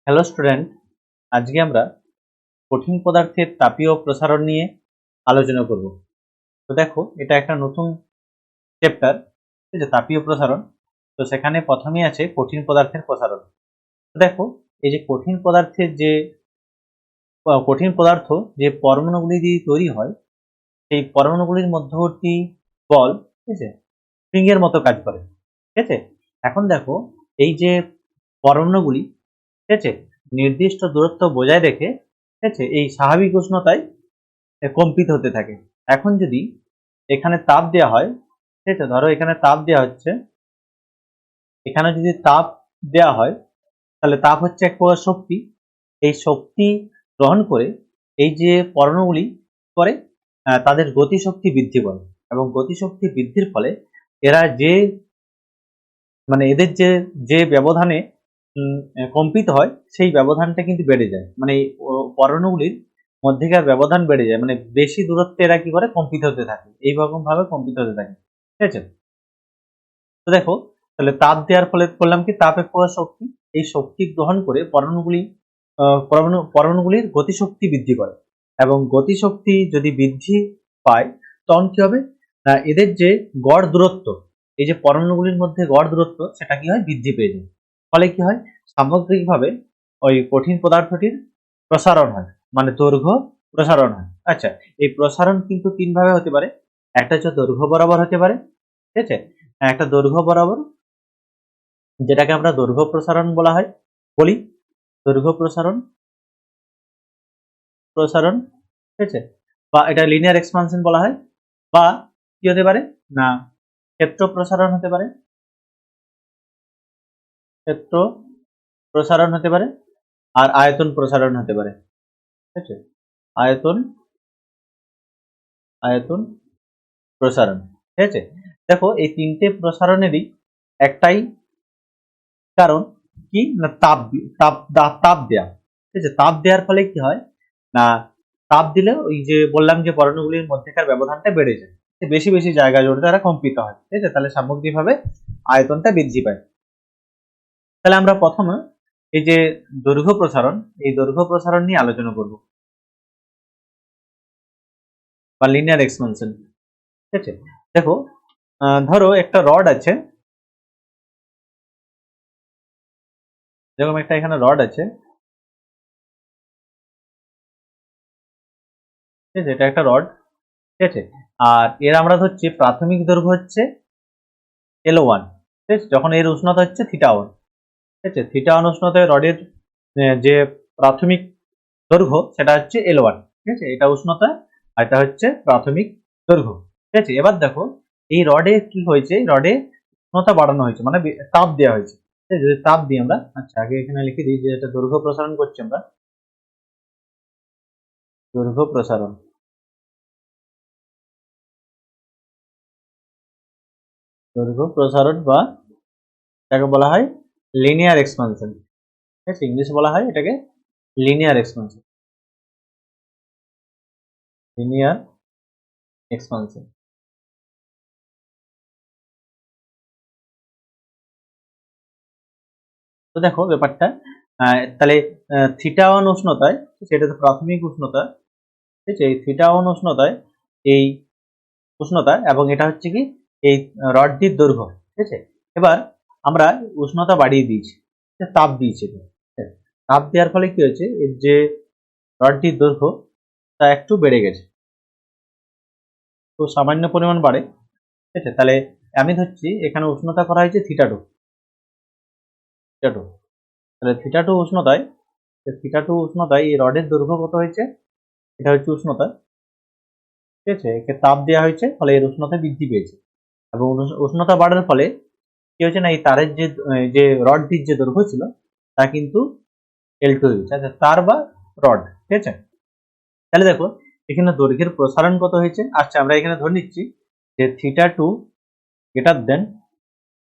Hello student, আজকে আমরা কঠিন পদার্থের তাপীয় প্রসারণ নিয়ে আলোচনা করব। তো দেখো, এটা একটা নতুন চ্যাপ্টার, ঠিক আছে, তাপীয় প্রসারণ। তো সেখানে প্রথমেই আছে কঠিন পদার্থের প্রসারণ। তো দেখো, এই যে কঠিন পদার্থ যে পরমাণুগুলি দিয়ে তৈরি হয়, সেই পরমাণুগুলির মধ্যবর্তী বল, ঠিক আছে, স্প্রিং এর মতো কাজ করে। ঠিক আছে, এখন দেখো, এই যে পরমাণুগুলি, ঠিক আছে, নির্দিষ্ট দূরত্ব বজায় রেখে, ঠিক আছে, এই স্বাভাবিক উষ্ণতায় কম্পিত হতে থাকে। এখন যদি এখানে তাপ দেওয়া হয়, ঠিক আছে, ধরো এখানে তাপ দেওয়া হচ্ছে, এখানে যদি তাপ দেওয়া হয়, তাহলে তাপ হচ্ছে এক প্রকার শক্তি। এই শক্তি গ্রহণ করে এই যে পরমাণুগুলি করে তাদের গতিশক্তি বৃদ্ধি করে, এবং গতিশক্তি বৃদ্ধির ফলে এরা যে এদের যে যে ব্যবধানে কম্পিত হয়, সেই ব্যবধানটা কিন্তু বেড়ে যায়। মানে এই পরমাণুগুলির মধ্যেকার ব্যবধান বেড়ে যায়, মানে বেশি দূরত্বে এরা কি করে কম্পিত হতে থাকে, এইরকম ভাবে কম্পিত হতে থাকে। ঠিক আছে, তো দেখো, তাহলে তাপ দেওয়ার ফলে করলাম কি, তাপ এক প্রকার শক্তি। এই শক্তি গ্রহণ করে পরমাণুগুলির গতিশক্তি বৃদ্ধি করে, এবং গতিশক্তি যদি বৃদ্ধি পায়, তখন কি হবে না, এদের যে গড় দূরত্ব, এই যে পরমাণুগুলির মধ্যে গড় দূরত্ব, সেটা কি হয়, বৃদ্ধি পেয়ে যায়। ফলে কি হয়, সামগ্রিকভাবে ওই কঠিন পদার্থটির প্রসারণ হয়, মানে দৈর্ঘ্য প্রসারণ হয়। আচ্ছা, এই প্রসারণ কিন্তু তিন ভাবে হতে পারে। একটা হচ্ছে দৈর্ঘ্য বরাবর হতে পারে, ঠিক আছে, একটা দৈর্ঘ্য বরাবর, যেটাকে আমরা দৈর্ঘ্য প্রসারণ বলি, দৈর্ঘ্য প্রসারণ প্রসারণ ঠিক আছে, বা এটা লিনিয়ার এক্সপানশন বলা হয়। বা কি হতে পারে না, ক্ষেত্র প্রসারণ হতে পারে, ক্ষেত্র প্রসারণ হতে পারে, আর আয়তন প্রসারণ হতে পারে। ঠিক আছে, আয়তন আয়তন প্রসারণ। ঠিক আছে, দেখো, এই তিনটে প্রসারণেরই একটাই কারণ, কি না, তাপ দেয়া। ঠিক আছে, তাপ দেওয়ার ফলে কি হয় না, তাপ দিলে ওই যে বললাম যে পরমাণুগুলির মধ্যেকার ব্যবধানটা বেড়ে যায়, বেশি বেশি জায়গা জুড়ে তারা কম্পিত হয়। ঠিক আছে, তাহলে সামগ্রিকভাবে আয়তনটা বৃদ্ধি পায়। তাহলে আমরা প্রথমে এই যে দৈর্ঘ্য প্রসারণ, এই দৈর্ঘ্য প্রসারণ নিয়ে আলোচনা করব, বা লিনিয়ার এক্সপানশন। ঠিক আছে, দেখো, ধরো একটা রড আছে, যেরকম একটা এখানে রড আছে, ঠিক আছে, এটা একটা রড। ঠিক আছে, আর এর আমরা ধরছি প্রাথমিক দৈর্ঘ্য হচ্ছে L1। ঠিক আছে, যখন এর উষ্ণতা হচ্ছে θ1। ঠিক আছে, θ1 উষ্ণতায় রডের যে প্রাথমিক দৈর্ঘ্য, সেটা হচ্ছে L1। ঠিক আছে, এটা উষ্ণতা, আর এটা হচ্ছে প্রাথমিক দৈর্ঘ্য। ঠিক আছে, এবার দেখো, এই রডে কি হয়েছে, রডে উষ্ণতা বাড়ানো হয়েছে, মানে তাপ দেওয়া হয়েছে। ঠিক আছে, যদি তাপ দিই আমরা, আচ্ছা আগে এখানে লিখে দিই যে এটা দৈর্ঘ্য প্রসারণ করছি আমরা, দৈর্ঘ্য প্রসারণ। দৈর্ঘ্য প্রসারণ বা এটাকে বলা হয় লিনিয়ার এক্সপানশন। ঠিক আছে, ইংলিশে বলা হয় এটাকে লিনিয়ার এক্সপানশন, লিনিয়ার এক্সপানশন। তো দেখো ব্যাপারটা, তাহলে θ1 উষ্ণতায়, সেটা তো প্রাথমিক উষ্ণতা, ঠিক আছে, এই θ1 উষ্ণতায়, এই উষ্ণতা, এবং এটা হচ্ছে কি এই রডটির দৈর্ঘ্য। ঠিক আছে, এবার আমরা উষ্ণতা বাড়িয়ে দিয়েছি, তাপ দিয়েছি। তাপ দেওয়ার ফলে কি হয়েছে, এর যে রডটির দৈর্ঘ্য, তা একটু বেড়ে গেছে, তো সামান্য পরিমাণ বাড়ে। ঠিক আছে, তাহলে আমি ধরছি এখানে উষ্ণতা করা হয়েছে θ2। তাহলে θ2 উষ্ণতায় এই রডের দৈর্ঘ্য কত হয়েছে, এটা হচ্ছে উষ্ণতা। ঠিক আছে, একে তাপ দেওয়া হয়েছে, ফলে এর উষ্ণতা বৃদ্ধি পেয়েছে, এবং উষ্ণতা বাড়ার ফলে কি হয়েছে না, এই তারের যে রডটির যে দৈর্ঘ্য ছিল, তা কিন্তু L2 হয়েছে। আচ্ছা, তার বা রড। ঠিক আছে, তাহলে দেখো এখানে দৈর্ঘ্যের প্রসারণ কত হয়েছে। আচ্ছা, আমরা এখানে ধরে নিচ্ছি যে θ2 গ্রেটার দেন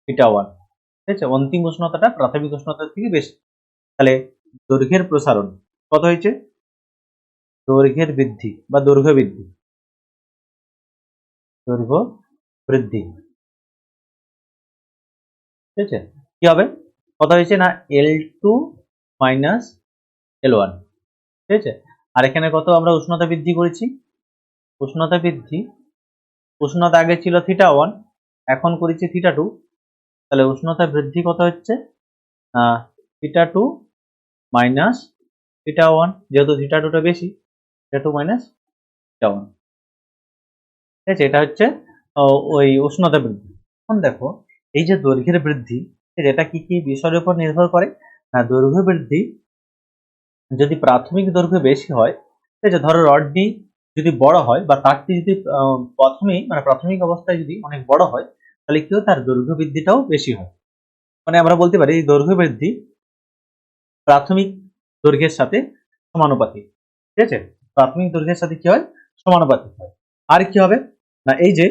θ1। ঠিক আছে, অন্তিম উষ্ণতাটা প্রাথমিক উষ্ণতার থেকে বেশি। তাহলে দৈর্ঘ্যের প্রসারণ কত হয়েছে, দৈর্ঘ্যের বৃদ্ধি বা দৈর্ঘ্য বৃদ্ধি, দৈর্ঘ্য বৃদ্ধি। ঠিক আছে, কি হবে, কত হয়েছে না, L2 মাইনাস L1, ঠিক আছে। আর এখানে কত আমরা উষ্ণতা বৃদ্ধি করেছি, উষ্ণতা বৃদ্ধি, উষ্ণতা আগে ছিল θ1, এখন করেছি θ2, তাহলে উষ্ণতা বৃদ্ধি কত হচ্ছে θ2 মাইনাস θ1, যেহেতু θ2টা বেশি, θ2 মাইনাস θ1, ঠিক আছে। এটা হচ্ছে ওই উষ্ণতা বৃদ্ধি। এখন দেখো এই যে দৈর্ঘ্যের বৃদ্ধি, এটা কি কি বিষয়ের উপর নির্ভর করে না, দৈর্ঘ্য বৃদ্ধি যদি প্রাথমিক দৈর্ঘ্য বেশি হয়, ঠিক আছে, ধরো রডটি যদি বড় হয় বা তারটি যদি প্রথমেই মানে প্রাথমিক অবস্থায় যদি অনেক বড় হয়, তাহলে কি হয়, তার দৈর্ঘ্য বৃদ্ধিটাও বেশি হয়। মানে আমরা বলতে পারি এই দৈর্ঘ্য বৃদ্ধি প্রাথমিক দৈর্ঘ্যের সাথে সমানুপাতিক, ঠিক আছে, প্রাথমিক দৈর্ঘ্যের সাথে কি হয়, সমানুপাতিক হয়। আর কি হবে না, এই যে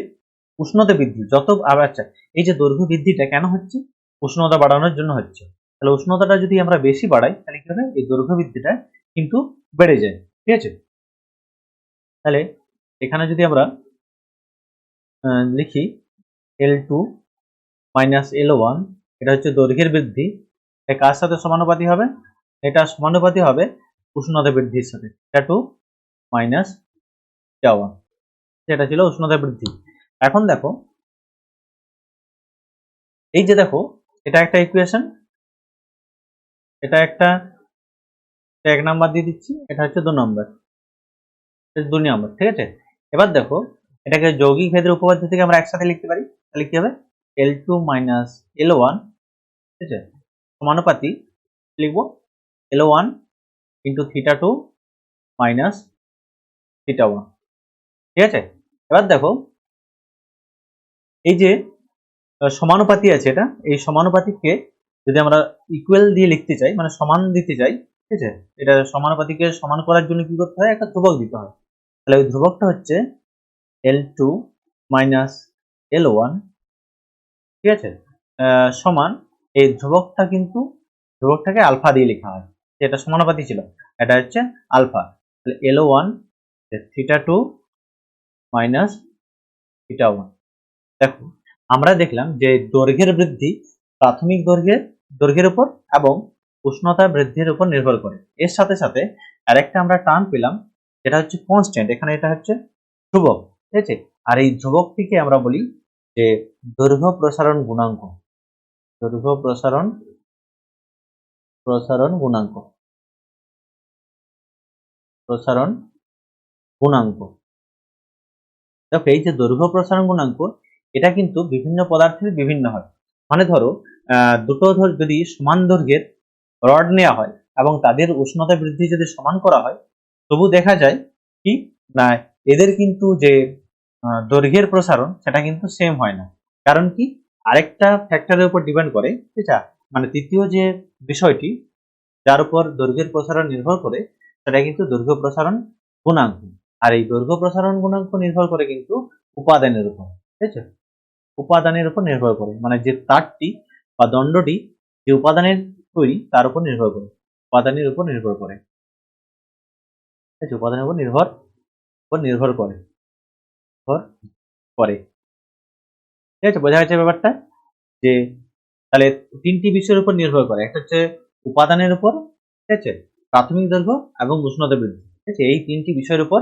উষ্ণতা বৃদ্ধি যত আচ্ছা, এই যে দৈর্ঘ্য বৃদ্ধিটা কেন হচ্ছে, উষ্ণতা বাড়ানোর জন্য হচ্ছে। তাহলে উষ্ণতাটা যদি আমরা বেশি বাড়াই, তাহলে কি হবে, এই দৈর্ঘ্য বৃদ্ধিটা কিন্তু বেড়ে যায়, ঠিক আছে। তাহলে এখানে যদি আমরা লিখি L2 মাইনাস L1, এটা হচ্ছে দৈর্ঘ্যের বৃদ্ধি, এটা কার সাথে সমানুপাতি হবে, এটা সমানুপাতি হবে উষ্ণতা বৃদ্ধির সাথে, θ2 মাইনাস θ1, যেটা ছিল উষ্ণতা বৃদ্ধি। এখন দেখো এই যে দেখো এটা একটা ইকুয়েশন, এটা একটা 1 নাম্বার দিয়ে দিচ্ছি, এটা হচ্ছে 2 নাম্বার, 2 নাম্বার, ঠিক আছে। এবার দেখো এটাকে যৌগিক ভেদের উপপাদ্য থেকে আমরা একসাথে লিখতে পারি, তাহলে কি হবে, L2 মাইনাস L1, ঠিক আছে, সমানুপাতি লিখবো L1 ইন্টু θ2 মাইনাস θ1, ঠিক আছে। এবার দেখো এই যে সমানুপাতি আছে, এটা এই সমানুপাতিকে যদি আমরা ইকুয়াল দিয়ে লিখতে চাই, মানে সমান দিতে চাই, ঠিক আছে, এটা সমানুপাতিকে সমান করার জন্য কি করতে হয়, একটা ধ্রুবক দিতে হয়। তাহলে ওই ধ্রুবকটা হচ্ছে L2 মাইনাস L1, ঠিক আছে, সমান এই ধ্রুবকটা কিন্তু ধ্রুবকটাকে আলফা দিয়ে লেখা হয়, যেটা সমানুপাতি ছিল, এটা হচ্ছে আলফা। তাহলে L1 θ2 মাইনাস θ1। দেখো আমরা দেখলাম যে দৈর্ঘ্যের বৃদ্ধি প্রাথমিক দৈর্ঘ্যের উপর এবং উষ্ণতা বৃদ্ধির উপর নির্ভর করে। এর সাথে সাথে আরেকটা আমরা টার্ম পেলাম, যেটা হচ্ছে কনস্ট্যান্ট, এখানে এটা হচ্ছে ধ্রুবক, ঠিক আছে। আর এই ধ্রুবকটিকে আমরা বলি যে দৈর্ঘ্য প্রসারণ গুণাঙ্ক, দৈর্ঘ্য প্রসারণ গুণাঙ্ক, প্রসারণ গুণাঙ্ক। দেখো এই যে দৈর্ঘ্য প্রসারণ গুণাঙ্ক, এটা কিন্তু বিভিন্ন পদার্থের বিভিন্ন হয়। মানে ধরো দুটো যদি সমান দৈর্ঘ্যের রড নেওয়া হয় এবং তাদের উষ্ণতা বৃদ্ধি যদি সমান করা হয়, তবু দেখা যায় কি না, এদের কিন্তু যে দৈর্ঘ্যের প্রসারণ সেটা কিন্তু সেম হয় না। কারণ কি, আরেকটা ফ্যাক্টরের উপর ডিপেন্ড করে, ঠিক আছে, মানে তৃতীয় যে বিষয়টি যার উপর দৈর্ঘ্যের প্রসারণ নির্ভর করে, সেটা কিন্তু দৈর্ঘ্য প্রসারণ গুণাঙ্ক। আর এই দৈর্ঘ্য প্রসারণ গুণাঙ্ক নির্ভর করে কিন্তু উপাদানের উপর, ঠিক আছে, উপাদানের উপর নির্ভর করে, মানে যে তারটি বা দণ্ডটি যে উপাদানের তৈরি তার উপর নির্ভর করে, উপাদানের উপর নির্ভর করে, ঠিক আছে, উপাদানের উপর নির্ভর করে, ঠিক আছে। বোঝা গেছে ব্যাপারটা, যে তাহলে তিনটি বিষয়ের উপর নির্ভর করে, একটা হচ্ছে উপাদানের উপর, ঠিক আছে, প্রাথমিক দৈর্ঘ্য এবং উষ্ণতা বৃদ্ধি, ঠিক আছে, এই তিনটি বিষয়ের উপর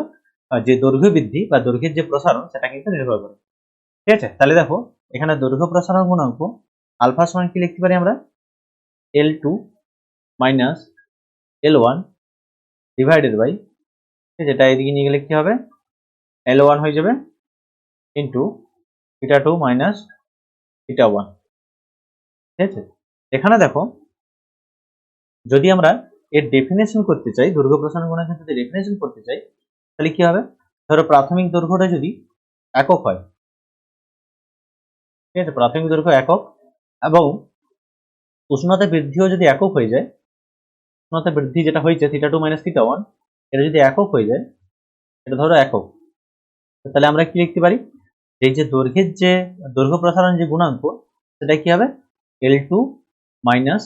যে দৈর্ঘ্য বৃদ্ধি বা দৈর্ঘ্যের যে প্রসারণ সেটা কিন্তু নির্ভর করে, ঠিক আছে। তাহলে দেখো এখানে দৈর্ঘ্য প্রসারণ গুণাঙ্ক আলফা সমান কি লিখতে পারি আমরা, L2 minus L1 divided by, ঠিক আছে, এটা এদিকে নিয়ে গেলে কি হবে, L1 হয়ে যাবে ইন্টু θ2 মাইনাস θ1, ঠিক আছে। এখানে দেখো যদি আমরা এর ডেফিনেশন করতে চাই, দৈর্ঘ্য প্রসারণ গুণাঙ্কের যদি ডেফিনেশন করতে চাই, তাহলে কি হবে, ধরো প্রাথমিক দৈর্ঘ্যটা যদি একক হয়, ঠিক আছে, প্রাথমিক দৈর্ঘ্য একক এবং উষ্ণতা বৃদ্ধিও যদি একক হয়ে যায়, উষ্ণতা বৃদ্ধি যেটা হয়েছে θ2 মাইনাস θ1, এটা যদি একক হয়ে যায়, এটা ধরো একক, তাহলে আমরা কি লিখতে পারি, এই যে দৈর্ঘ্যের যে দৈর্ঘ্য প্রসারণ যে গুণাঙ্ক, সেটা কি হবে L2 মাইনাস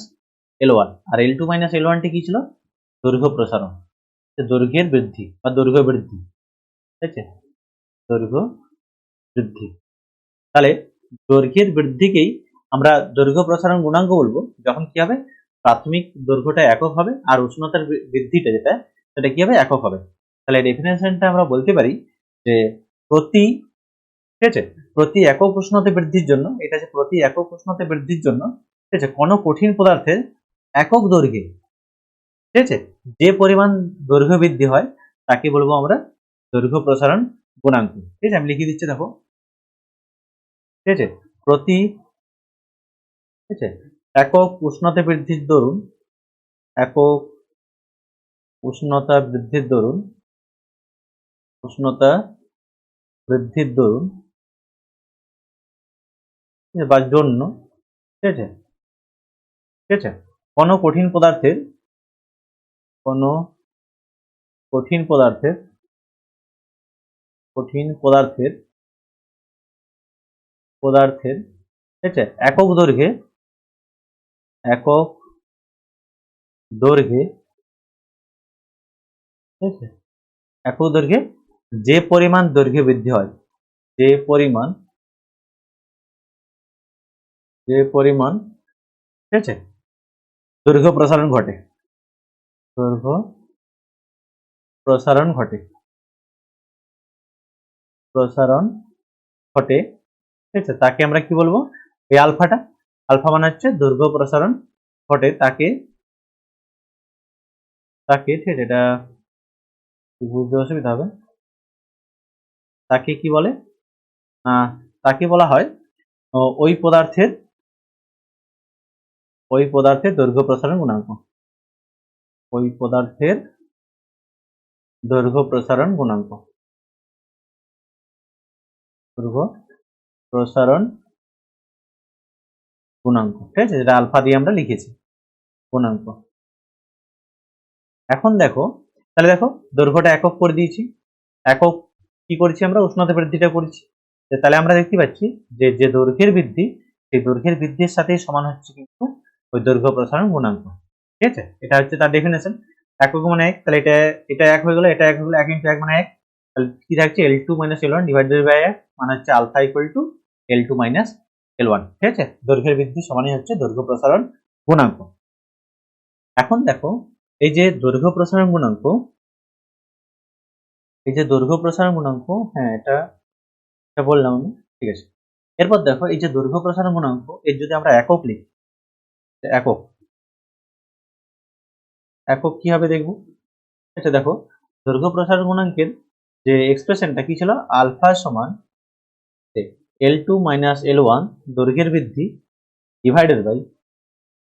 L1, আর L2 মাইনাস L1 টি কি ছিল, দৈর্ঘ্য প্রসারণ, দৈর্ঘ্যের বৃদ্ধি বা দৈর্ঘ্য বৃদ্ধি, ঠিক আছে, দৈর্ঘ্য বৃদ্ধি। তাহলে দৈর্ঘ্যের বৃদ্ধিকেই আমরা দৈর্ঘ্য প্রসারণ গুণাঙ্ক বলবো যখন কি হবে, প্রাথমিক দৈর্ঘ্যটা একক হবে আর উষ্ণতার বৃদ্ধিটা যেটা সেটা কি হবে একক হবে। তাহলে ডেফিনেশনটা আমরা বলতে পারি যে প্রতি, ঠিক আছে, প্রতি একক উষ্ণতা বৃদ্ধির জন্য, এটা যে প্রতি একক উষ্ণতা বৃদ্ধির জন্য, ঠিক আছে, কোনো কঠিন পদার্থের একক দৈর্ঘ্যে, ঠিক আছে, যে পরিমাণ দৈর্ঘ্য বৃদ্ধি হয় তাকে বলবো আমরা দৈর্ঘ্য প্রসারণ গুণাঙ্ক। ঠিক আছে, আমি লিখে দিচ্ছি দেখো, ঠিক আছে, প্রতি, ঠিক আছে, একক উষ্ণতা বৃদ্ধির দরুন, একক উষ্ণতা বৃদ্ধির দরুন, উষ্ণতা বৃদ্ধির দরুন বা জন্য, ঠিক আছে, ঠিক আছে, কোনো কঠিন পদার্থের, কোনো কঠিন পদার্থের, কঠিন পদার্থের, পদার্থের, ঠিক আছে, একক দৈর্ঘ্যে, একক দৈর্ঘ্যে, ঠিক আছে, একক দৈর্ঘ্যে যে পরিমাণ দৈর্ঘ্য বৃদ্ধি হয়, যে পরিমাণ, যে পরিমাণ, ঠিক আছে, দৈর্ঘ্য প্রসারণ ঘটে, দৈর্ঘ্য প্রসারণ ঘটে, প্রসারণ ঘটে, ঠিক আছে, তাকে আমরা কি বলবো, এই আলফাটা, আলফা মানে হচ্ছে দৈর্ঘ্য প্রসারণ ঘটে, তাকে, তাকে, ঠিক আছে, এটা বুঝতে অসুবিধা হবে, তাকে কি বলে, তাকে বলা হয় ওই পদার্থের, ওই পদার্থের দৈর্ঘ্য প্রসারণ গুণাঙ্ক, ওই পদার্থের দৈর্ঘ্য প্রসারণ গুণাঙ্ক, দৈর্ঘ্য প্রসারণ গুণাঙ্ক, ঠিক আছে, যেটা আলফা দিয়ে আমরা লিখেছি গুণাঙ্ক। এখন দেখো, তাহলে দেখো দৈর্ঘ্যটা একক করে দিয়েছি, একক কি করেছি আমরা, উষ্ণতা বৃদ্ধিটা করেছি, তাহলে আমরা দেখতে পাচ্ছি যে যে দৈর্ঘ্যের বৃদ্ধি, সেই দৈর্ঘ্যের বৃদ্ধির সাথে সমান হচ্ছে কিন্তু ওই দৈর্ঘ্য প্রসারণ গুণাঙ্ক। ঠিক আছে, এটা হচ্ছে তার ডেফিনেশন। একক মানে এক, তাহলে এটা, এটা এক হয়ে গেল, এটা এক হয়ে গেল, এক ইন্টু এক মানে এক, তাহলে কি থাকছে L2 minus L1 divided by এক, মানে হচ্ছে alpha equal to L2 minus L1। ঠিক আছে, দৈর্ঘ্যের বৃদ্ধি সমানই হচ্ছে দৈর্ঘ্য প্রসারণ গুণাঙ্ক। এখন দেখো এই যে দৈর্ঘ্য প্রসারণ গুণাঙ্ক, এই যে দৈর্ঘ্য প্রসারণ গুণাঙ্ক, হ্যাঁ এটা বললাম আমি, ঠিক আছে। এরপর দেখো এই যে দৈর্ঘ্য প্রসারণ গুণাঙ্ক, এর যদি আমরা একক লিখি, একক, একক কি হবে দেখবো। আচ্ছা দেখো, দৈর্ঘ্য প্রসারণ গুণাঙ্কের যে এক্সপ্রেশনটা কি ছিল, আলফা সমান L2 মাইনাস L1 দৈর্ঘ্যের বৃদ্ধি divided by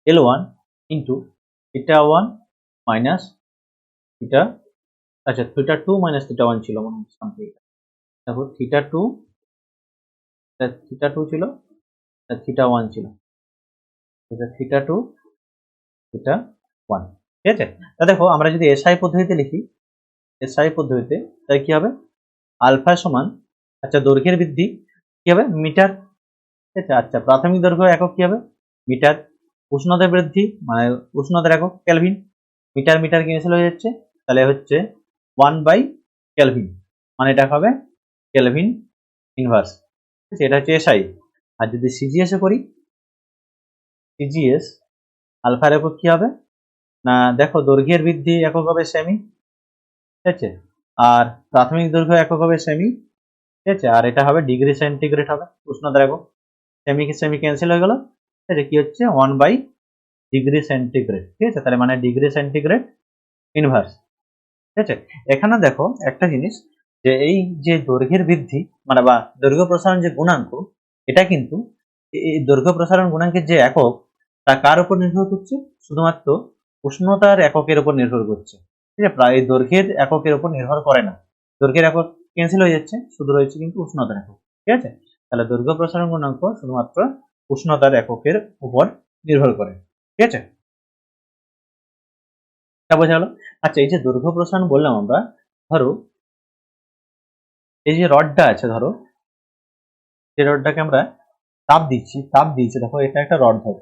L1 into theta 1 minus theta, আচ্ছা থিটা 2 মাইনাস থিটা 1 ছিল মনে হচ্ছে something। দেখো থিটা 2, থিটা 2 ছিল, থিটা 1 ছিল, থিটা 2, থিটা 1। ঠিক আছে, তা দেখো আমরা যদি এসআই পদ্ধতিতে লিখি, এসআই পদ্ধতিতে তাই কি হবে, আলফা সমান, আচ্ছা দৈর্ঘ্যের বৃদ্ধি কি হবে মিটার, ঠিক আছে, আচ্ছা প্রাথমিক দৈর্ঘ্য একক কি হবে মিটার, উষ্ণতা বৃদ্ধি মানে উষ্ণতার একক কেলভিন, মিটার মিটার ক্যান্সেল হয়ে যাচ্ছে, তাহলে হচ্ছে 1/কেলভিন, মানে এটা হবে কেলভিন ইনভার্স। ঠিক আছে, এটা হচ্ছে এসআই। আর যদি সিজিএস এ করি, সিজিএস আলফার একক কি হবে, না দেখো দৈর্ঘ্যের বৃদ্ধি একক হবে সেমি, ঠিক আছে, আর প্রাথমিক দৈর্ঘ্য একক হবে সেমি, ঠিক আছে, আর এটা হবে ডিগ্রি সেন্টিগ্রেড হবে উষ্ণতার একক, সেমি সেমি ক্যান্সেল হয়ে গেল, ঠিক আছে, কি হচ্ছে 1/ডিগ্রি সেন্টিগ্রেড। ঠিক আছে, তাহলে মানে ডিগ্রি সেন্টিগ্রেড ইনভার্স। ঠিক আছে, এখানে দেখো একটা জিনিস, যে এই যে দৈর্ঘ্যের বৃদ্ধি মানে বা দৈর্ঘ্য প্রসারণ যে গুণাঙ্ক, এটা কিন্তু এই দৈর্ঘ্য প্রসারণ গুণাঙ্কের যে একক, তা কার উপর নির্ভর করছে, শুধুমাত্র উষ্ণতার এককের উপর নির্ভর করছে। ঠিক আছে, প্রায় দৈর্ঘ্যের এককের উপর নির্ভর করে না, দৈর্ঘ্যের একক ক্যান্সেল হয়ে যাচ্ছে, শুধু রয়েছে কিন্তু উষ্ণতার একক। ঠিক আছে, তাহলে দৈর্ঘ্য প্রসারণ গুণাঙ্ক শুধুমাত্র উষ্ণতার এককের উপর নির্ভর করে। ঠিক আছে, এটা বোঝা গেল। আচ্ছা এই যে দৈর্ঘ্য প্রসারণ বললাম আমরা, ধরো এই যে রডটা আছে, ধরো যে রডটাকে আমরা তাপ দিচ্ছি, তাপ দিয়েছি, দেখো এটা একটা রড ধরো,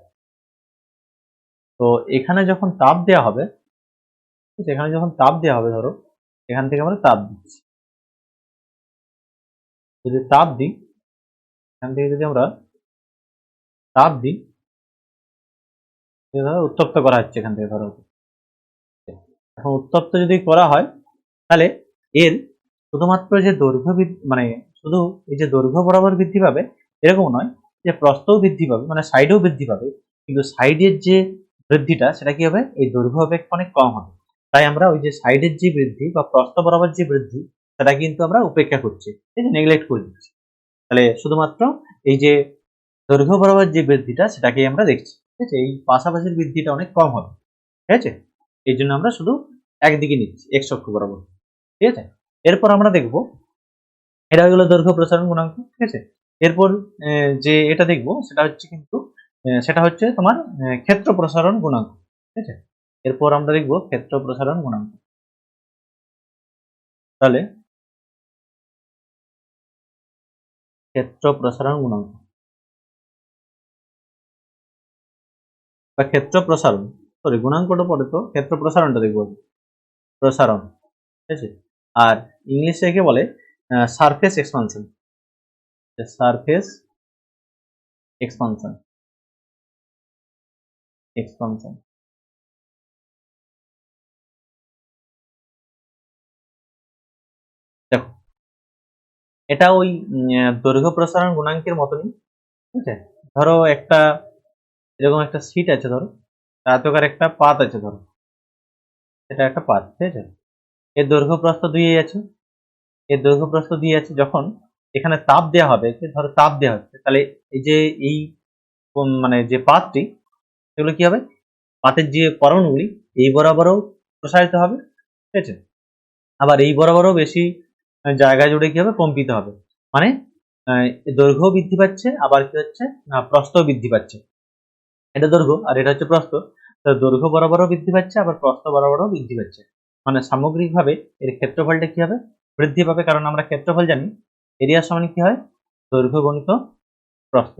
তো এখানে যখন তাপ দেওয়া হবে, এখানে যখন তাপ দেওয়া হবে, ধরো এখান থেকে আমরা তাপ দিচ্ছি, যদি তাপ দিই, এখান থেকে যদি আমরা তাপ দিই, ধরো উত্তপ্ত করা হচ্ছে এখান থেকে, ধরো এখন উত্তপ্ত যদি করা হয় তাহলে এর শুধুমাত্র যে দৈর্ঘ্য মানে শুধু এই যে দৈর্ঘ্য বরাবর বৃদ্ধি পাবে এরকম নয়, যে প্রস্থও বৃদ্ধি পাবে, মানে সাইডেও বৃদ্ধি পাবে, কিন্তু সাইডের যে বৃদ্ধিটা সেটা কি হবে, এই দৈর্ঘ্য অপেক্ষা অনেক কম হবে। তাই আমরা ওই যে সাইডের যে বৃদ্ধি বা প্রস্থ বরাবর যে বৃদ্ধি সেটা কিন্তু আমরা উপেক্ষা করছি, ঠিক আছে, নেগলেক্ট করে দিচ্ছি। তাহলে শুধুমাত্র এই যে দৈর্ঘ্য বরাবর যে বৃদ্ধিটা সেটাকেই আমরা দেখছি, ঠিক আছে, এই পাশাপাশির বৃদ্ধিটা অনেক কম হবে, ঠিক আছে। এই জন্য আমরা শুধু একদিকে নিচ্ছি এক্স অক্ষ বরাবর, ঠিক আছে। এরপর আমরা দেখব, এটা হলো দৈর্ঘ্য প্রসারণ গুণাঙ্ক, ঠিক আছে। এরপর যে এটা দেখব সেটা হচ্ছে কিন্তু সেটা হচ্ছে তোমার ক্ষেত্র প্রসারণ গুণাঙ্ক, ঠিক আছে। এরপর আমরা দেখব ক্ষেত্র প্রসারণ গুণাঙ্ক। তাহলে ক্ষেত্র প্রসারণ গুণাঙ্ক বা ক্ষেত্র প্রসারণ, সরি গুণাঙ্কটা পরে, তো ক্ষেত্র প্রসারণটা দেখবো, প্রসারণ, ঠিক আছে। আর ইংলিশে একে বলে surface expansion, surface expansion, expansion. দেখো এটা ওই দৈর্ঘ্য প্রসারণ গুণাঙ্কের মতনই, ঠিক আছে। ধরো একটা এরকম একটা সিট আছে, ধরো আয়তাকার একটা পাত আছে, ধরো এটা একটা পাত, ঠিক আছে। এর দৈর্ঘ্য প্রস্থ দুই আছে, এর দৈর্ঘ্য প্রস্থ দিয়ে আছে। যখন এখানে তাপ দেওয়া হবে, ধরো তাপ দেওয়া হচ্ছে, তাহলে এই যে এই মানে যে পাতটি, সেগুলো কি হবে, পাতের যে পরমাণুগুলি এই বরাবরও প্রসারিত হবে, ঠিক আছে। আবার এই বরাবরও বেশি জায়গা জুড়ে কি হবে, কম্পিত হবে, মানে দৈর্ঘ্য বৃদ্ধি পাচ্ছে, আবার কি হচ্ছে না প্রস্থ বৃদ্ধি পাচ্ছে। এটা দৈর্ঘ্য আর এটা হচ্ছে প্রস্থ, তো দৈর্ঘ্য বরাবরও বৃদ্ধি পাচ্ছে, আবার প্রস্থ বরাবরও বৃদ্ধি পাচ্ছে, মানে সামগ্রিকভাবে এর ক্ষেত্রফলটা কি হবে, বৃদ্ধি পাবে। কারণ আমরা ক্ষেত্রফল জানি, এরিয়া সমান কি হয়, দৈর্ঘ্য গণিত প্রস্থ,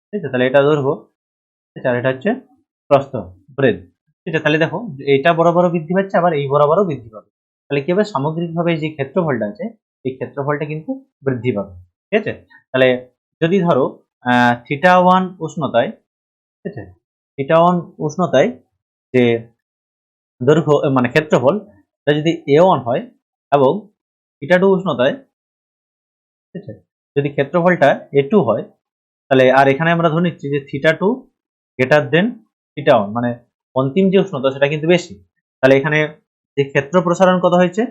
ঠিক আছে। তাহলে এটা দৈর্ঘ্য, ঠিক আছে, আর এটা হচ্ছে প্রস্থ, ব্রেড, ঠিক আছে। তাহলে দেখো এইটা বরাবরও বৃদ্ধি পাচ্ছে, আবার এই বরাবরও বৃদ্ধি পাবে। তাহলে কি হবে, সামগ্রিকভাবে যে ক্ষেত্রফলটা আছে এই ক্ষেত্রফলটা কিন্তু বৃদ্ধি পাবে, ঠিক আছে। তাহলে যদি ধরো θ1 উষ্ণতায়, ঠিক আছে, θ1 উষ্ণতায় যে দৈর্ঘ্য মানে ক্ষেত্রফল এটা যদি a1 হয়, এবং θ2 উষ্ণতায়, ঠিক আছে, যদি ক্ষেত্রফলটা a2 হয়, তাহলে আর এখানে আমরা ধরে নিচ্ছি যে θ2 গ্রেটার দেন θ1, মানে অন্তিম যে উষ্ণতা সেটা কিন্তু বেশি। তাহলে এখানে যে ক্ষেত্র প্রসারণ কত হয়েছে,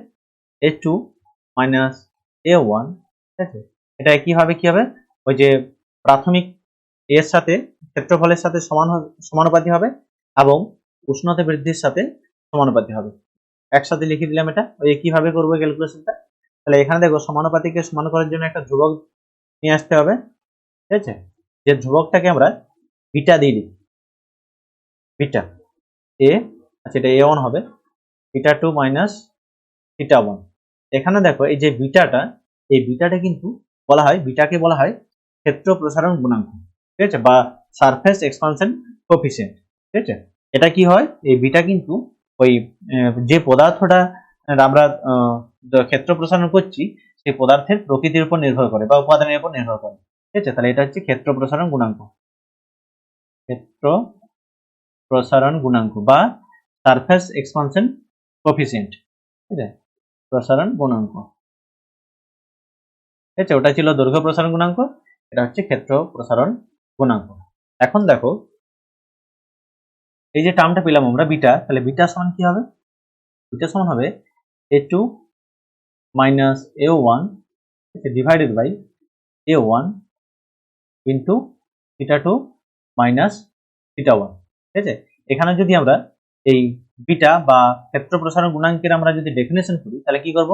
a2 মাইনাস a1, ঠিক আছে। এটা কি হবে, ওই যে প্রাথমিক এর সাথে ক্ষেত্রফলের সাথে সমানুপাতি হবে, এবং উষ্ণতা বৃদ্ধির সাথে সমানুপাতি হবে। একসাথে লিখে দিলাম এটা, ওই কিভাবে করবো ক্যালকুলেশনটা। তাহলে এখানে দেখো সমানুপাতিকে সমান করার জন্য একটা ধ্রুবক নিয়ে আসতে হবে, ঠিক আছে। যে ধ্রুবকটাকে আমরা বিটা দিয়ে দিই, বিটা এ, আচ্ছা এটা a1 হবে, θ2 মাইনাস θ1। এখানে দেখো এই যে বিটাটা, এই বিটাটা কিন্তু বিটাকে বলা হয় ক্ষেত্র প্রসারণ গুণাঙ্ক, ঠিক আছে, বা সারফেস এক্সপানশন কোএফিসিয়েন্ট, ঠিক আছে। এটা কি হয়, এই বিটা কিন্তু ওই যে পদার্থটা আমরা ক্ষেত্র প্রসারণ করছি সেই পদার্থের প্রকৃতির উপর নির্ভর করে বা উপাদানের উপর নির্ভর করে, ঠিক আছে। তাহলে এটা হচ্ছে ক্ষেত্র প্রসারণ গুণাঙ্ক, ক্ষেত্র প্রসারণ গুণাঙ্ক বা সারফেস এক্সপানশন কোএফিসিয়েন্ট, ঠিক আছে, প্রসারণ গুণাঙ্ক, ঠিক আছে। ওটা ছিল দৈর্ঘ্য প্রসারণ গুণাঙ্ক, এটা হচ্ছে ক্ষেত্র প্রসারণ গুণাঙ্ক। এখন দেখো এই যে টার্মটা পেলাম আমরা বিটা, তাহলে বিটা সমান কি হবে, বিটা সমান হবে a2 minus a1, divided by a1 into θ2 minus θ1, ঠিক আছে। এখানে যদি আমরা এই বিটা বা ক্ষেত্র প্রসারণ গুণাঙ্কের আমরা যদি ডেফিনেশন করি, তাহলে কি করব,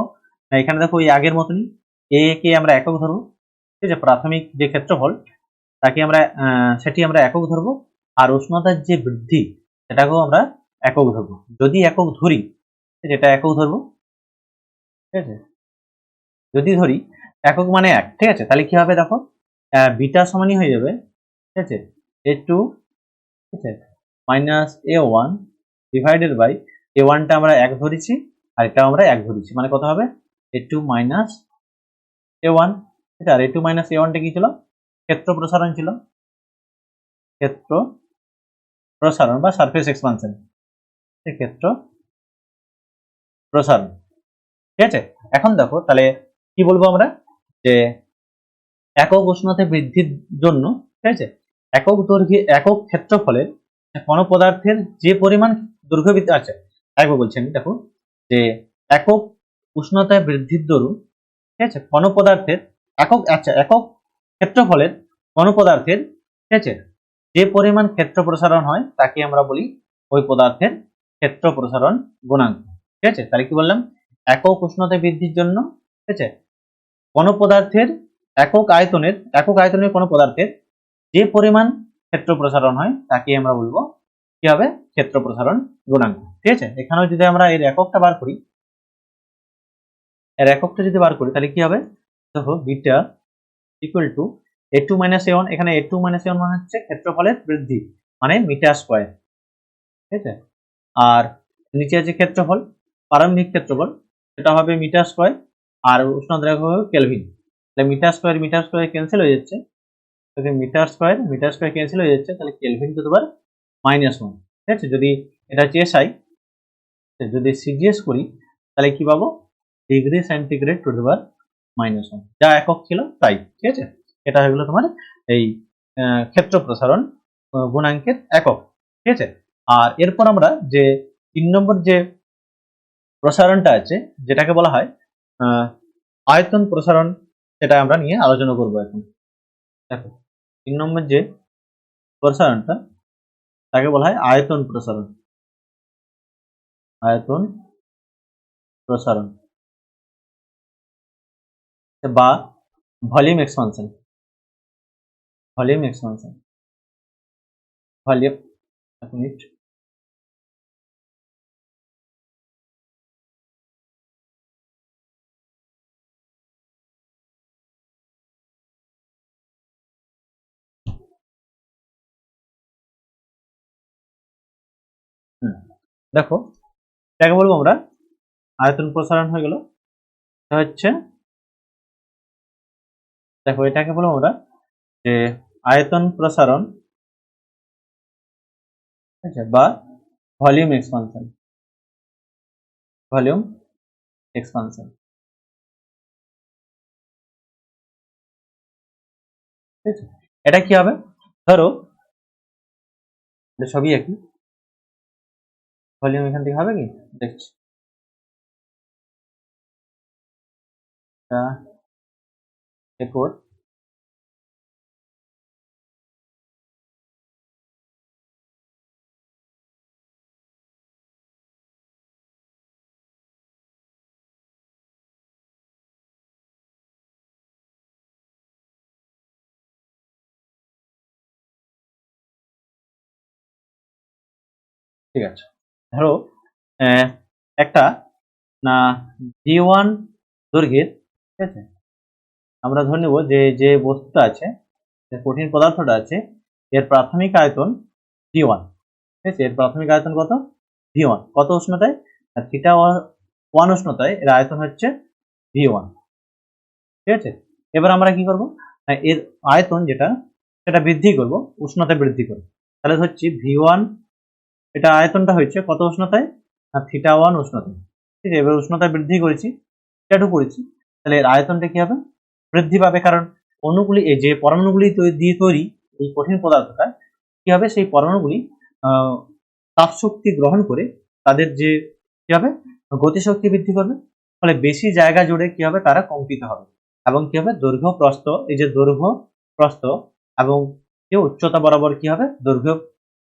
এখানে দেখো এই আগের মতনই এ কে আমরা একক ধরবো, ঠিক আছে, প্রাথমিক যে ক্ষেত্রফল তাকে আমরা সেটি আমরা একক ধরবো, আর উষ্ণতার যে বৃদ্ধি সেটাকেও আমরা একক ধরবো। যদি একক ধরি, যেটা একক ধরবো, ঠিক আছে, যদি ধরি একক মানে 1, ঠিক আছে, তাহলে কি হবে দেখো বিটা সমানই হয়ে যাবে, ঠিক আছে, a2, ঠিক আছে, minus a1 divided by a1 টা আমরা 1 ধরেছি, আর এটা আমরা 1 ধরেছি, মানে কত হবে a2 মাইনাস a1, ঠিক আছে। আর a2 মাইনাস a1 টা কি ছিল, ক্ষেত্র প্রসারণ ছিল, ক্ষেত্র প্রসারণ বা সারফেস এক্সপানশন, ক্ষেত্র প্রসারণ। ঠিক আছে, এখন দেখো তাহলে কি বলবো আমরা, যে একক উষ্ণতা বৃদ্ধির জন্য, ঠিক আছে, একক দৈর্ঘ্যে একক ক্ষেত্রফলের কোন পদার্থের যে পরিমাণ দৈর্ঘ্য বৃদ্ধি, আচ্ছা একবার বলছি আমি, দেখো যে একক উষ্ণতা বৃদ্ধির দরুন, ঠিক আছে, কোন পদার্থের একক ক্ষেত্রফলের কোন পদার্থের, ঠিক আছে, যে পরিমাণ ক্ষেত্র প্রসারণ হয় তাকে আমরা বলি ওই পদার্থের ক্ষেত্র প্রসারণ গুণাঙ্ক। ঠিক আছে, তাহলে কি বললাম, একক উষ্ণতা বৃদ্ধির জন্য, ঠিক আছে, কোন পদার্থের একক আয়তনের কোন পদার্থের যে পরিমাণ ক্ষেত্র প্রসারণ হয় তাকে আমরা বলবো কি হবে, ক্ষেত্র প্রসারণ গুণাঙ্ক। ঠিক আছে, এখানেও যদি আমরা এর এককটা বার করি, তাহলে কি হবে, দেখো beta equal to a2 - a1, এখানে a2 - a1 মানে হচ্ছে ক্ষেত্রফলের বৃদ্ধি, মানে মিটার স্কয়ার। ঠিক আছে, আর নিচে আছে ক্ষেত্রফল, প্রারম্ভিক ক্ষেত্রফল, সেটা হবে মিটার স্কয়ার, আর উষ্ণতা হবে কেলভিন। তাহলে মিটার স্কয়ার ক্যান্সেল হয়ে যাচ্ছে, তাহলে মিটার স্কয়ার ক্যান্সেল হয়ে যাচ্ছে, তাহলে কেলভিন টু দি পাওয়ার -1। ঠিক আছে, যদি এটা হচ্ছে SI, যদি সিজিএস করি তাহলে কি পাবো, ডিগ্রি সেন্টিগ্রেড টু দি পাওয়ার -1, যা একক ছিল তাই। ঠিক আছে, এটা হয়ে গেল তোমার এই ক্ষেত্র প্রসারণ গুণাঙ্কের একক। ঠিক আছে, আর এরপর আমরা যে 3 নম্বর যে প্রসারণটা আছে, যেটাকে বলা হয় আয়তন প্রসারণ, সেটা আমরা নিয়ে আলোচনা করব এখন। দেখো 3 নম্বর যে প্রসারণটা, তাকে বলা হয় আয়তন প্রসারণ বা ভলিউম এক্সপানশন। ভলিউম এক মিনিট, দেখো এটাকে বলবো আমরা আয়তন প্রসারণ হয়ে গেল। এটা হচ্ছে, দেখো এটাকে বলবো আমরা যে আয়তন প্রসারণ, ঠিক আছে, বা ভলিউম এক্সপানশন। ঠিক আছে, এটা কি হবে, ধরো এটা সবই একই, ভলিউম এখান থেকে হবে কি, দেখছি এরপর ঠিক আছে, ধরো একটা না V1 দৈর্ঘ্যের, ঠিক আছে, আমরা ধরে নেব যে যে বস্তুটা আছে, যে কঠিন পদার্থটা আছে, এর প্রাথমিক আয়তন V1। ঠিক আছে, এর প্রাথমিক আয়তন কত, V1, কত উষ্ণতায়, θ1 উষ্ণতায় এর আয়তন হচ্ছে V1। ঠিক আছে, এবার আমরা কি করব, এর আয়তন যেটা, সেটা বৃদ্ধি করব, উষ্ণতা বৃদ্ধি করব। তাহলে হচ্ছে V1, এটা আয়তনটা হচ্ছে কত উষ্ণতায়, θ1 উষ্ণতায়। ঠিক আছে, এবার উষ্ণতা বৃদ্ধি করেছি, θ2 করেছি, তাহলে এর আয়তনটা কি হবে, বৃদ্ধি পাবে, কারণ অণুগুলি, এই যে পরমাণুগুলি দিয়ে তৈরি এই কঠিন পদার্থটা, কি হবে, সেই পরমাণুগুলি তাপ শক্তি গ্রহণ করে তাদের যে কি হবে, গতিশক্তি বৃদ্ধি করবে, ফলে বেশি জায়গা জুড়ে কি হবে, তারা কম্পিত হবে, এবং কি হবে, দৈর্ঘ্য প্রস্থ, এই যে দৈর্ঘ্য প্রস্থ এবং কি উচ্চতা বরাবর কি হবে,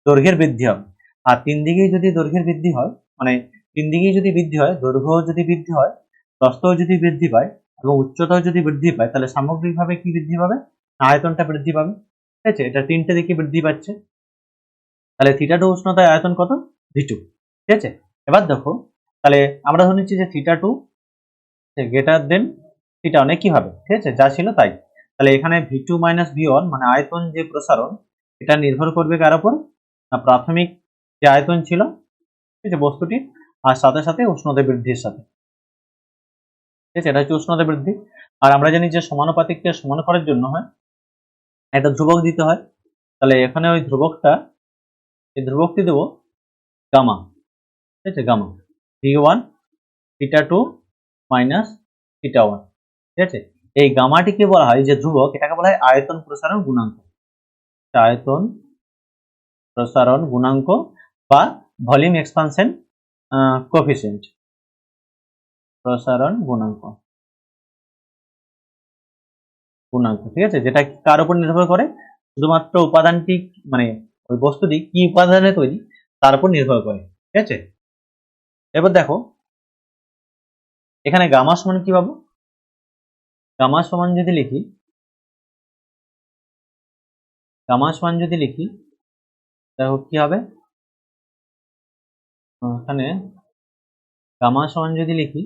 দৈর্ঘ্যের বৃদ্ধি হবে। আর তিন দিকেই যদি দৈর্ঘ্যের বৃদ্ধি হয়, মানে তিন দিকেই যদি বৃদ্ধি হয়, দৈর্ঘ্য যদি বৃদ্ধি হয়, প্রস্থও যদি বৃদ্ধি পায় এবং উচ্চতাও যদি বৃদ্ধি পায়, তাহলে সামগ্রিকভাবে কি বৃদ্ধি পাবে, আয়তনটা বৃদ্ধি পাবে। ঠিক আছে, এটা তিনটে দিকে বৃদ্ধি পাচ্ছে, তাহলে θ2 উষ্ণতায় আয়তন কত, V2। ঠিক আছে, এবার দেখো তাহলে আমরা ধরে নিচ্ছি যে θ2 গ্রেটার দেন θ1 কি হবে, ঠিক আছে, যা ছিল তাই। তাহলে এখানে V2 - V1 মানে আয়তন যে প্রসারণ, এটা নির্ভর করবে কার উপর, না প্রাথমিক যে আয়তন ছিল, ঠিক আছে, বস্তুটি, আর সাথে সাথে উষ্ণতা বৃদ্ধির সাথে। ঠিক আছে, এটা হচ্ছে উষ্ণতা বৃদ্ধি। আর আমরা জানি যে সমানুপাতিককে সমান করার জন্য হয় একটা ধ্রুবক দিতে হয়, তাহলে এখানে ওই ধ্রুবকটা এই ধ্রুবকটি দেবো গামা, ঠিক আছে, গামা θ1 θ2 মাইনাস θ1, ঠিক আছে। এই গামাটিকে বলা হয় যে ধ্রুবক, এটাকে বলা হয় আয়তন প্রসারণ গুণাঙ্ক, আয়তন প্রসারণ গুণাঙ্ক বা ভলিউম এক্সপানশন কোএফিসিয়েন্ট, প্রসারণ গুণাঙ্ক, ঠিক আছে। যেটা কার উপর নির্ভর করে, শুধুমাত্র উপাদানটি মানে ওই বস্তুটি কি উপাদানে তৈরি তার উপর নির্ভর করে, ঠিক আছে। এবার দেখো এখানে গামা সমান কি পাবো, গামা সমান যদি লিখি, গামা সমান যদি লিখি দেখো কি হবে, এখানে গামা সমান যদি লিখি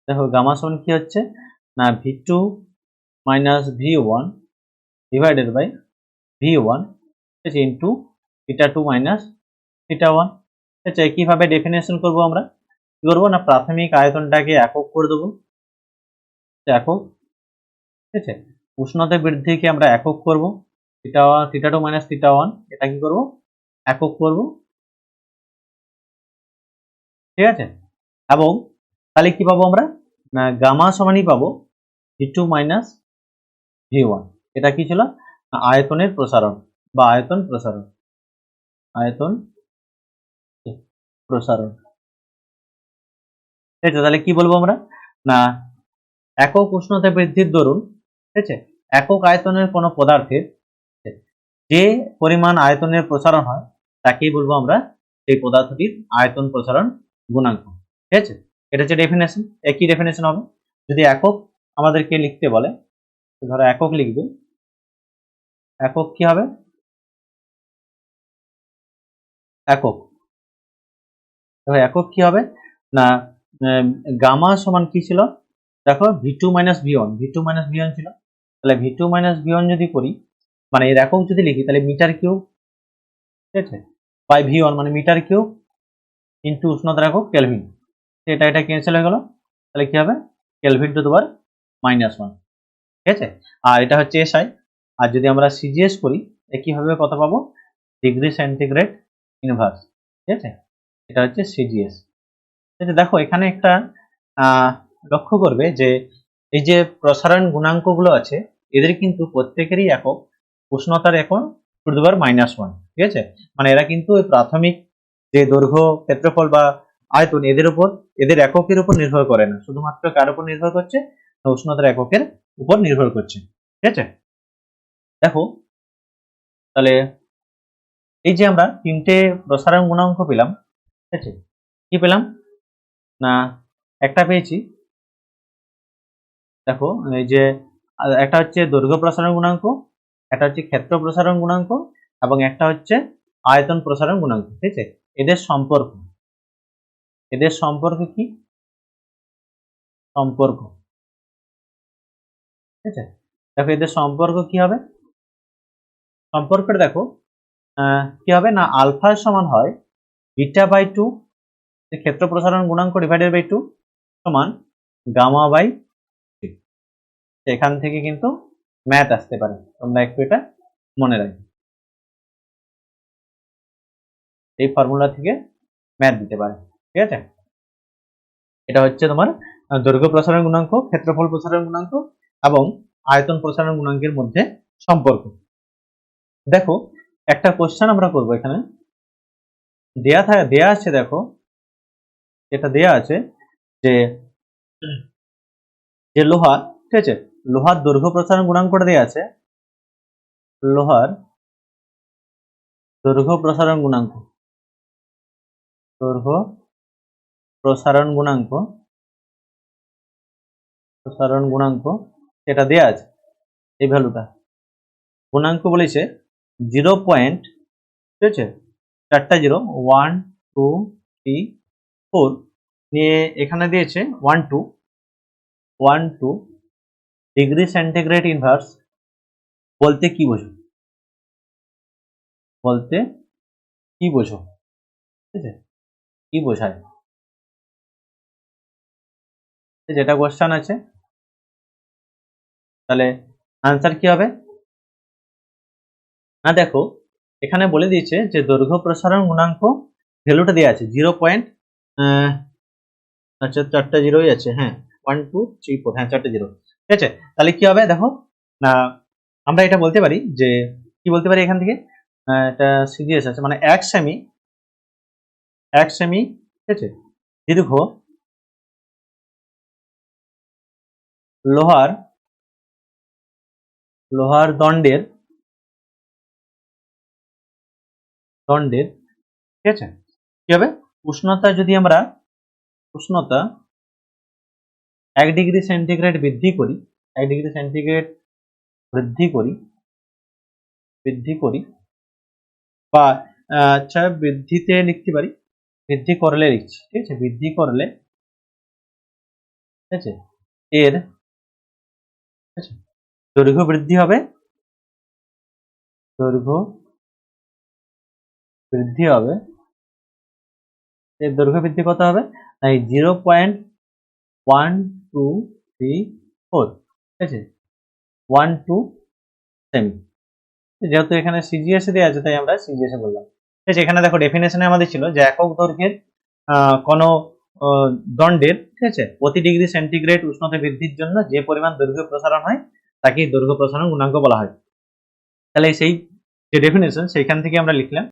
দেখো গামা সমান কি হচ্ছে না v2 minus v1 divided by v1, ঠিক আছে, ইন্টু θ2 মাইনাস θ1, ঠিক আছে। কিভাবে ডেফিনেশন করব আমরা, কি করবো না প্রাথমিক আয়তনটাকে একক করে দেবো, একক, ঠিক আছে। উষ্ণতা বৃদ্ধিকে আমরা একক করব, θ2 মাইনাস θ1 এটা কি করব একক করব, ঠিক আছে। এবং তাহলে কি পাবো আমরা না গামা সমানই পাবো v2 মাইনাস v1, এটা কি ছিল আয়তনের প্রসারণ বা আয়তন প্রসারণ, আয়তন প্রসারণ, ঠিক আছে। তাহলে কি বলবো আমরা না একক উষ্ণতা বৃদ্ধির দরুন, ঠিক আছে, একক আয়তনের কোনো পদার্থের যে পরিমাণ আয়তনের প্রসারণ হয় তাকেই বলবো আমরা সেই পদার্থটির আয়তন প্রসারণ গুণাঙ্ক, ঠিক আছে। এটা হচ্ছে ডেফিনেশন। একই ডেফিনেশন হবে যদি একক আমাদেরকে লিখতে বলে, ধরো একক লিখবে, একক কি হবে, একক দেখো একক কি হবে না গামা সমান কি ছিল দেখো v2 minus v1, v2 minus v1 ছিল, তাহলে v2 মাইনাস v1 যদি করি মানে এর একক যদি লিখি তাহলে মিটার কিউব, ঠিক আছে, বাই v1 মানে মিটার কিউব ইন্টু উষ্ণতার একক কেলভিন, এটা ক্যান্সেল হয়ে গেল, তাহলে কি হবে কেলভিন টু দি পাওয়ার -1, ঠিক আছে। আর এটা হচ্ছে এসআই, আর যদি আমরা সিজিএস করি একইভাবে কত পাবো ডিগ্রি সেন্টিগ্রেড ইনভার্স, ঠিক আছে, এটা হচ্ছে সিজিএস, ঠিক আছে। দেখো এখানে একটা লক্ষ্য করবে যে এই যে প্রসারণ গুণাঙ্কগুলো আছে এদের কিন্তু প্রত্যেকেরই একক উষ্ণতার একক টু দি পাওয়ার -1, ঠিক আছে। মানে এরা কিন্তু প্রাথমিক যে দৈর্ঘ্য ক্ষেত্রফল বা আয়তন এদের উপর, এদের এককের উপর নির্ভর করে না, শুধুমাত্র কার উপর নির্ভর করছে উষ্ণতার এককের উপর নির্ভর করছে, ঠিক আছে। দেখো তাহলে এই যে আমরা তিনটে প্রসারণ গুণাঙ্ক পেলাম, ঠিক আছে, কি পেলাম না একটা পেয়েছি দেখো এই যে একটা হচ্ছে দৈর্ঘ্য প্রসারণ গুণাঙ্ক, একটা হচ্ছে ক্ষেত্র প্রসারণ গুণাঙ্ক এবং একটা হচ্ছে আয়তন প্রসারণ গুণাঙ্ক, ঠিক আছে। এদের সম্পর্ক, এদের সম্পর্ক কি সম্পর্ক, ঠিক আছে। দেখো এদের সম্পর্ক কি হবে, সম্পর্কটা দেখো কি হবে না আলফা সমান হয় বিটা বাই 2, ক্ষেত্র প্রসারণ গুণাঙ্ক ডিভাইডেড বাই 2 সমান গামা বাই 3, এখান থেকে কিন্তু ম্যাথ আসতে পারে, তোমরা একটু এটা মনে রাখবে, এই ফর্মুলা থেকে ম্যাথ দিতে পারে, ঠিক আছে। এটা হচ্ছে তোমার দৈর্ঘ্য প্রসারণ গুণাঙ্ক, ক্ষেত্রফল প্রসারণ গুণাঙ্ক এবং আয়তন প্রসারণ গুণাঙ্কের মধ্যে সম্পর্ক। দেখো একটা কোশ্চেন আমরা করব, এখানে দেয়া আছে, দেখো এটা দেয়া আছে যে যে লোহা, ঠিক আছে, লোহার দৈর্ঘ্য প্রসারণ গুণাঙ্কটা দেয়া আছে, লোহার দৈর্ঘ্য প্রসারণ গুণাঙ্ক, দৈর্ঘ্য প্রসারণ গুণাঙ্ক, প্রসারণ গুণাঙ্ক এটা দেয়া আছে, এই ভ্যালুটা গুণাঙ্ক বলেছে 0 পয়েন্ট, ঠিক আছে, চারটা 0 1 2 3 4 নিয়ে এখানে দিয়েছে 12 ডিগ্রি সেন্টিগ্রেড ইনভার্স বলতে কি বোঝো, বলতে কি বোঝো, ঠিক আছে, কি বোঝায়, যেটা কোশ্চেন আছে, তাহলে আনসার কি হবে না দেখো এখানে বলে দিয়েছে যে দৈর্ঘ্য প্রসারণ গুণাঙ্ক ভ্যালুটা দেওয়া আছে 0. আচ্ছা 4টা জিরোই আছে, হ্যাঁ 1 2 3 4, হ্যাঁ 4টে জিরো, ঠিক আছে। তাহলে কি হবে দেখো, না আমরা এটা বলতে পারি যে কি বলতে পারি এখান থেকে, এটা সিজিএস আছে মানে 1 সেমি, ঠিক আছে, দীর্ঘ লোহার দণ্ডের ঠিক আছে, কি হবে উষ্ণতা যদি আমরা 1 ডিগ্রি সেন্টিগ্রেড বৃদ্ধি করি, 1 ডিগ্রি সেন্টিগ্রেড বৃদ্ধি করি বা আচ্ছা বৃদ্ধিতে লিখতে পারি, বৃদ্ধি করলে লিখছি, ঠিক আছে, বৃদ্ধি করলে, ঠিক আছে, এর ঠিক আছে দৈর্ঘ্য বৃদ্ধি হবে, এর দৈর্ঘ্য বৃদ্ধি কত হবে, এই 0.1234, ঠিক আছে, 12 সেমি। যেহেতু এখানে সিজিএস দেওয়া আছে তাই আমরা সিজিএস বললাম, ঠিক আছে। এখানে দেখো ডেফিনেশনে আমাদের ছিল যে একক দৈর্ঘ্যের কোনো দণ্ডের, ঠিক আছে, প্রতি ডিগ্রি সেন্টিগ্রেড উষ্ণতা বৃদ্ধির জন্য যে পরিমাণ দৈর্ঘ্য প্রসারণ হয় তাকে দৈর্ঘ্য প্রসারণ গুণাঙ্ক বলা হয়। তাহলে সেই যে ডেফিনেশন সেইখান থেকে আমরা লিখলাম